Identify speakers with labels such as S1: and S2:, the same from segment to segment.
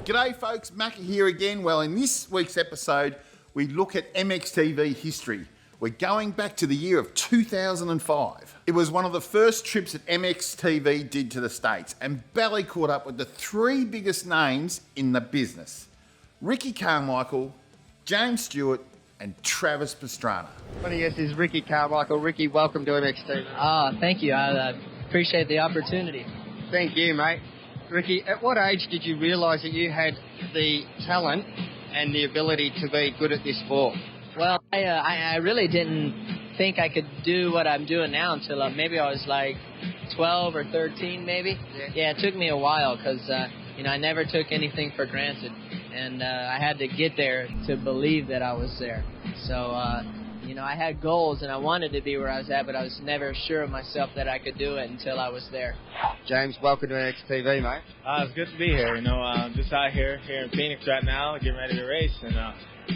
S1: G'day folks, Macca here again. Well, in this week's episode, we look at MXTV history. We're going back to the year of 2005. It was one of the first trips that MXTV did to the States, and Bally caught up with the three biggest names in the business. Ricky Carmichael, James Stewart, and Travis Pastrana.
S2: My guest is Ricky Carmichael. Ricky, welcome to MXTV.
S3: Thank you. I appreciate the opportunity.
S2: Thank you, mate. Ricky, at what age did you realise that you had the talent and the ability to be good at this sport?
S3: Well, I really didn't think I could do what I'm doing now until maybe I was like 12 or 13, maybe. Yeah, it took me a while because, I never took anything for granted. And I had to get there to believe that I was there. So, I had goals and I wanted to be where I was at, but I was never sure of myself that I could do it until I was there.
S2: James, welcome to MXTV, mate.
S4: It's good to be here. I'm just out here in Phoenix right now, getting ready to race, and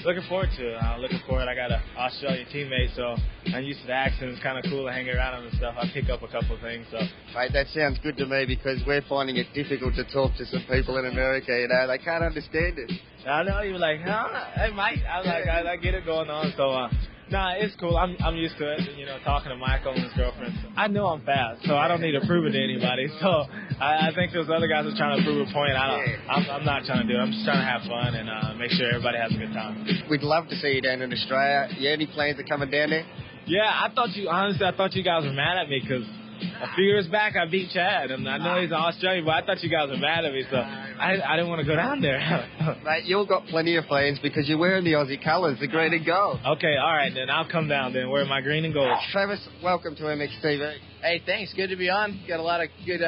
S4: looking forward to it. I got an Australian teammate, so I'm used to the accent. It's kind of cool to hang around him and stuff. I pick up a couple of things. So,
S2: mate, that sounds good to me because we're finding it difficult to talk to some people in America. They can't understand it.
S4: I know you're like, hey, Mike. I get it going on. So, it's cool. I'm used to it. Talking to Michael and his girlfriend. I know I'm fast, so I don't need to prove it to anybody. So I think those other guys are trying to prove a point. I'm not trying to do it. I'm just trying to have fun and make sure everybody has a good time.
S2: We'd love to see you down in Australia. You any plans of coming down there?
S4: Yeah, I thought you guys were mad at me because a few years back I beat Chad, and I know he's an Australian, but I thought you guys were mad at me, so I didn't want to go down there.
S2: Mate, you've got plenty of plans because you're wearing the Aussie colours, the green and gold.
S4: Okay, all right, then I'll come down then, wearing my green and gold.
S2: Travis, welcome to MXTV.
S3: Hey, thanks. Good to be on. Got a lot of good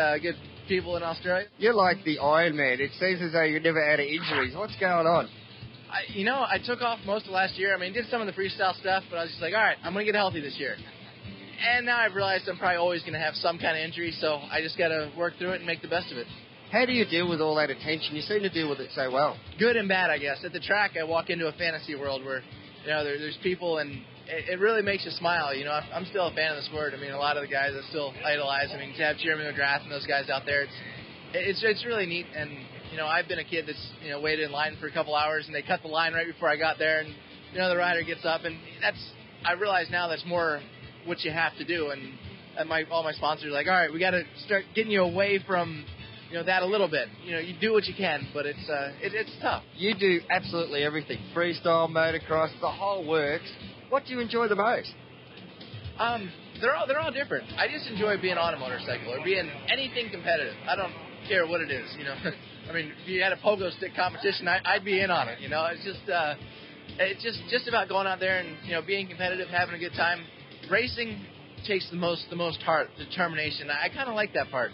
S3: people in Australia.
S2: You're like the Iron Man. It seems as though you're never out of injuries. What's going on?
S3: I took off most of last year. Did some of the freestyle stuff, but I was just like, all right, I'm going to get healthy this year. And now I've realized I'm probably always going to have some kind of injury, so I just got to work through it and make the best of it.
S2: How do you deal with all that attention? You seem to deal with it so well.
S3: Good and bad, I guess. At the track, I walk into a fantasy world where, there's people, and it really makes you smile. I'm still a fan of the sport. A lot of the guys I still idolize. To have Jeremy McGrath and those guys out there, it's really neat. And, I've been a kid that's, waited in line for a couple hours, and they cut the line right before I got there, and, the rider gets up, and I realize now that's more what you have to do, and all my sponsors are like, all right, we got to start getting you away from that a little bit. You do what you can, but it's tough.
S2: You do absolutely everything: freestyle, motocross, the whole works. What do you enjoy the most?
S3: They're all different. I just enjoy being on a motorcycle or being anything competitive. I don't care what it is. If you had a pogo stick competition, I'd be in on it. It's just about going out there and being competitive, having a good time. Racing takes the most heart, determination. I kind of like that part.